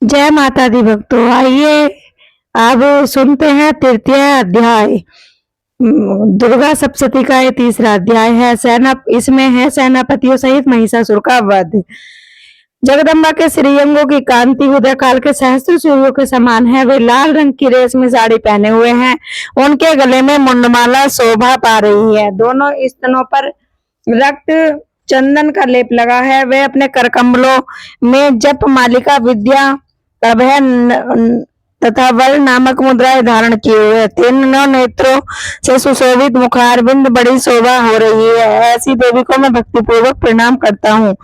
जय माता दी भक्तों। आइए अब सुनते हैं तृतीय अध्याय। दुर्गा सप्तशती का ये तीसरा अध्याय है। इसमें है सेनापतियों सहित महिषासुर का वध। जगदम्बा के श्रीअंगों की कांति उदय काल के सहस्त्र सूर्यों के समान है। वे लाल रंग की रेशमी साड़ी पहने हुए हैं। उनके गले में मुंडमाला शोभा पा रही है। दोनों स्तनों पर रक्त चंदन का लेप लगा है। वे अपने करकमलों में जप मालिका विद्या अभय तथा वर नामक मुद्राएं धारण किए हुए। तीनों नेत्रों से सुशोभित मुखारबिंद बड़ी शोभा हो रही है। ऐसी देवी को मैं भक्तिपूर्वक प्रणाम करता हूँ।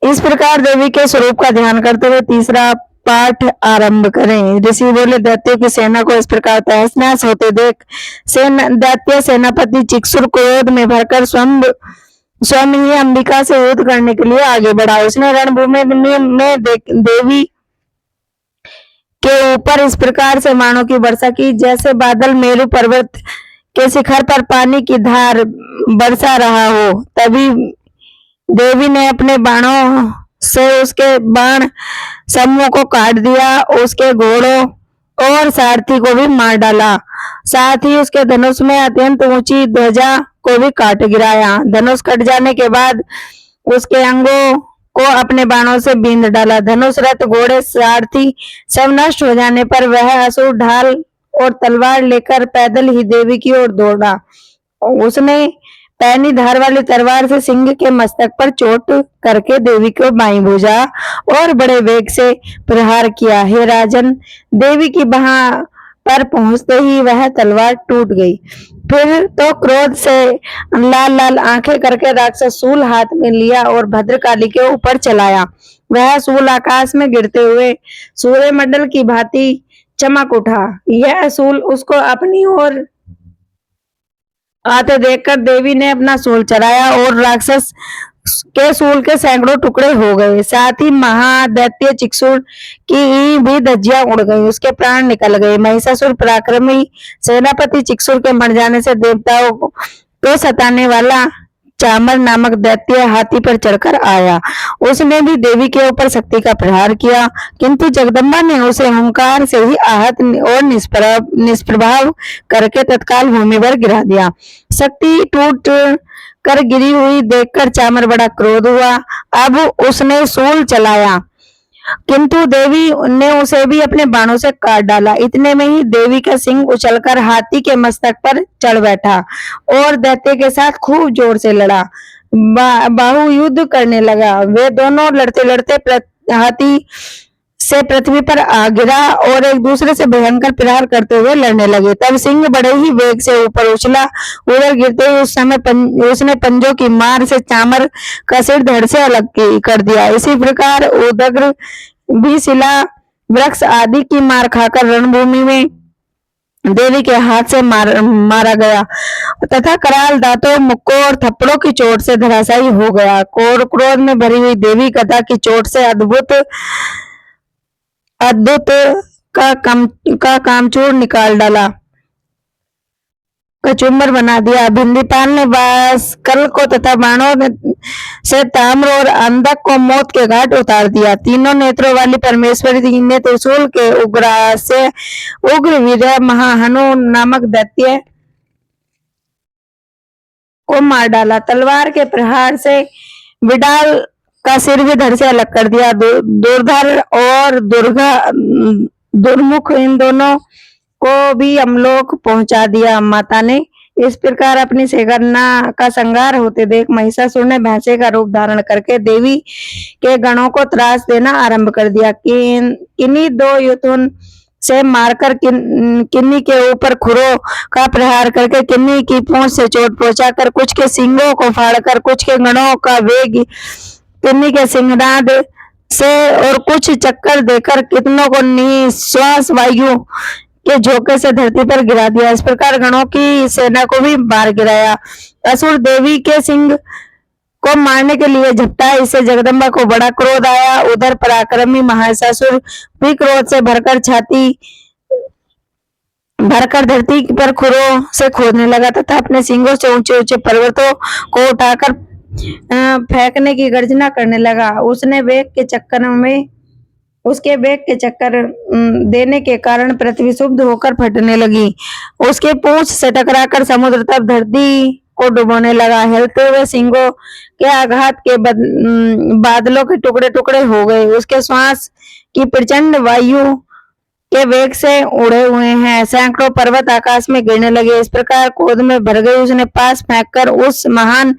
इस प्रकार देवी के स्वरूप का ध्यान करते हुए तीसरा पाठ आरंभ करें। ऋषि बोले, दैत्यों की सेना को इस प्रकार तहस नहस होते देख दैत्य सेनापति चिक्षुर क्रोध में भरकर स्वयं ही अंबिका से युद्ध करने के लिए आगे बढ़ा। उसने रणभूमि में देवी के ऊपर इस प्रकार से बाणों की वर्षा की जैसे बादल मेरु पर्वत के शिखर पर पानी की धार बरसा रहा हो। तभी देवी ने अपने बाणों से उसके बाण समूह को काट दिया। उसके घोड़ों और सारथी को भी मार डाला। साथ ही उसके धनुष में अत्यंत ऊंची ध्वजा को भी काट गिराया। धनुष कट जाने के बाद उसके अंगों को अपने बाणों से बींध डाला। धनुष, रथ, घोड़े, सारथी सब नष्ट हो जाने पर वह असुर ढाल और तलवार लेकर पैदल ही देवी की ओर दौड़ा। उसने पैनी धार वाली तलवार से सिंह के मस्तक पर चोट करके देवी को बाईं भुजा और बड़े वेग से प्रहार किया। हे राजन, देवी की बाह पर पहुंचते ही वह तलवार टूट गई। फिर तो क्रोध से लाल लाल आंखें करके राक्षस सूल हाथ में लिया और भद्रकाली के ऊपर चलाया। वह सूल आकाश में गिरते हुए सूर्यमंडल की भांति चमक उठा। यह सूल उसको अपनी ओर आते देखकर देवी ने अपना सूल चलाया और राक्षस के सूल के सैकड़ों टुकड़े हो गए। साथ ही महादैत्य चिक्षुर की भी धज्जियां उड़ गई, उसके प्राण निकल गए। महिषासुर पराक्रमी सेनापति चिक्षुर के मर जाने से देवताओं को सताने वाला चामर नामक दैत्य हाथी पर चढ़कर आया। उसने भी देवी के ऊपर शक्ति का प्रहार किया, किंतु जगदम्बा ने उसे हुंकार से ही आहत और निष्प्रभाव करके तत्काल भूमि पर गिरा दिया। शक्ति टूट कर गिरी हुई देखकर चामर बड़ा क्रोध हुआ। अब उसने सूल चलाया, किंतु देवी ने उसे भी अपने बाणों से काट डाला। इतने में ही देवी का सिंह उछलकर हाथी के मस्तक पर चढ़ बैठा और दैत्य के साथ खूब जोर से लड़ा। बाहु युद्ध करने लगा। वे दोनों लड़ते लड़ते हाथी से पृथ्वी पर आ गिरा और एक दूसरे से भयंकर प्रहार करते हुए लड़ने लगे। तब सिंह बड़े ही वेग से ऊपर उछला। उधर गिरते हुए उस समय उसने पंजों की मार से चामर का सिर धड़ से अलग कर दिया। इसी प्रकार उदग्र भी शिला वृक्ष आदि की मार खाकर रणभूमि में देवी के हाथ से मारा गया तथा कराल, दांतों, मुक्कों और थप्पड़ों की चोट से धराशायी हो गया। क्रोध में भरी हुई देवी गदा की चोट से अद्भुत का कामचूर निकाल डाला, कचुम्बर बना दिया। भिंडीपाल ने बांसकल को तथा बाणों से ताम्र और अंधक को मौत के घाट उतार दिया। तीनों नेत्रों वाली परमेश्वरी ने त्रिशूल के उग्र वीर महाहनु नामक दैत्य को मार डाला। तलवार के प्रहार से विडाल का सिर भी धड़ से अलग कर दिया। दुर्धर और दुर्मुख इन दोनों को भी अमलोक पहुंचा दिया। माता ने इस प्रकार अपनी सेना का संहार होते देख महिषासुर ने भैंसे का रूप धारण करके देवी के गणों को त्रास देना आरंभ कर दिया। किन्हीं दो युद्धों से मारकर किन्नी के ऊपर खुरों का प्रहार करके किन्नी की पूंछ से चोट पहुंचाकर कुछ के सिंगों को फाड़कर कुछ के गणों का वेग किन्नी के सिंहनाद से और कुछ चक्कर देकर कितनों को निश्वास वायु के झोंके से धरती पर गिरा दिया। इस प्रकार गणों की सेना को भी मार गिराया। असुर देवी के सिंह को मारने के लिए झपटा। इससे जगदम्बा को बड़ा क्रोध आया। उधर पराक्रमी महिषासुर भी क्रोध से भरकर धरती पर खुरों से खोदने लगा तथा अपने सिंगों से ऊंचे ऊंचे पर्वतों को उठाकर फेंकने की गर्जना करने लगा। उसने वेग के चक्कर में उसके वेग के चक्कर देने के कारण पृथ्वी शुद्ध होकर फटने लगी। उसके पूंछ से टकराकर समुद्र तब धरती को डुबोने लगा। हिलते हुए सिंगों के आघात के बादलों के टुकड़े टुकड़े हो गए। उसके श्वास की प्रचंड वायु के वेग से उड़े हुए हैं। सैकड़ों पर्वत आकाश में गिरने लगे। इस प्रकार क्रोध में भर गई उसने पास फेंककर उस महान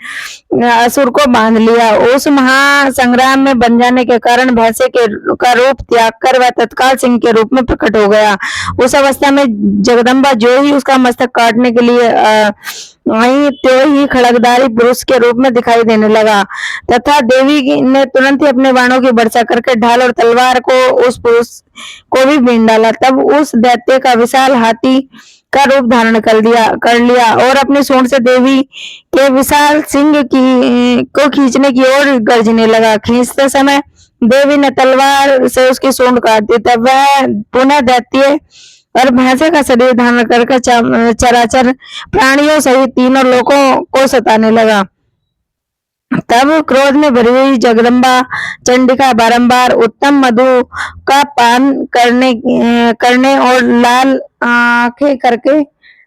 असुर को बांध लिया। उस महासंग्राम में बन जाने के कारण भैंसे का रूप त्याग कर वह तत्काल सिंह के रूप में प्रकट हो गया। उस अवस्था में जगदम्बा जो ही उसका मस्तक काटने के लिए वहीं त्यों ही खड़गधारी पुरुष के रूप में दिखाई देने लगा तथा देवी ने तुरंत ही अपने बाणों की वर्षा करके ढाल और तलवार को उस पुरुष को भी बीन डाला। तब उस दैत्य का विशाल हाथी का रूप धारण कर लिया और अपनी सूंड से देवी के विशाल सिंह को खींचने की ओर गरजने लगा। खींचते समय देवी ने तलवार से उसकी सूंड काट दी। तब वह पुनः दैत्य और भैंसे का शरीर धारण करके चराचर प्राणियों सहित तीनों लोगों को सताने लगा। तब क्रोध में भरी हुई जगदम्बा चंडिका बारंबार उत्तम मधु का पान करने और लाल आंखें करके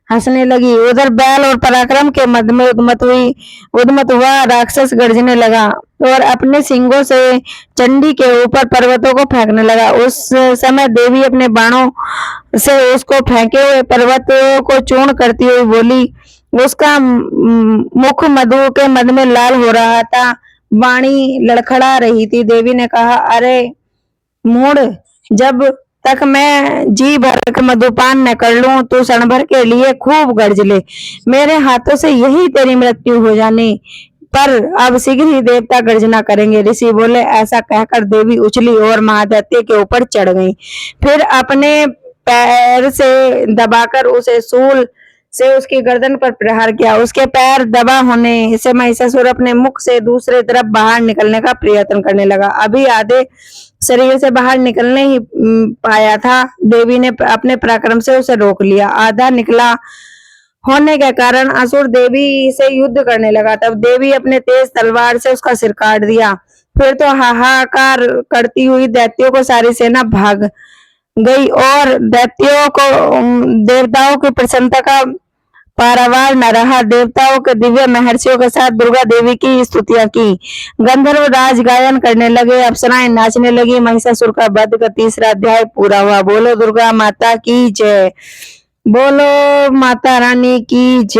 हंसने लगी। उधर बैल और पराक्रम के मद में उद्मत हुआ राक्षस गर्जने लगा और अपने सिंगों से चंडी के ऊपर पर्वतों को फेंकने लगा। उस समय देवी अपने बाणों से उसको फेंके हुए पर्वतों को चूर्ण करती हुई बोली। उसका मुख मधु के मद में लाल हो रहा था, वाणी लड़खड़ा रही थी। देवी ने कहा, अरे मूढ़, जब तक मैं जी भर के मधुपान न कर लूं तो क्षण भर के लिए खूब गर्ज ले। मेरे हाथों से यही तेरी मृत्यु हो जाने पर अब शीघ्र ही देवता गर्जना करेंगे। ऋषि बोले। ऐसा कहकर देवी उछली और महादैत्य के ऊपर चढ़ गई। फिर अपने पैर से दबाकर उसे शूल से उसकी गर्दन पर प्रहार किया। उसके पैर दबा होने से महिषासुर अपने मुख से दूसरे तरफ बाहर निकलने का प्रयत्न करने लगा। अभी आधे शरीर से बाहर निकलने ही पाया था, देवी ने अपने पराक्रम से उसे रोक लिया। आधा निकला होने के कारण असुर देवी से युद्ध करने लगा। तब देवी अपने तेज तलवार से उसका सिर काट दिया। फिर तो हाहाकार करती हुई दैत्यों को सारी सेना भाग गई और दैत्यों को देवताओं की प्रसन्नता का पारावार न रहा। देवताओं के दिव्य महर्षियों के साथ दुर्गा देवी की स्तुतियां की। गंधर्व राज गायन करने लगे, अप्सराएं नाचने लगी। महिषासुर का वध का तीसरा अध्याय पूरा हुआ। बोलो दुर्गा माता की जय। बोलो माता रानी की जय।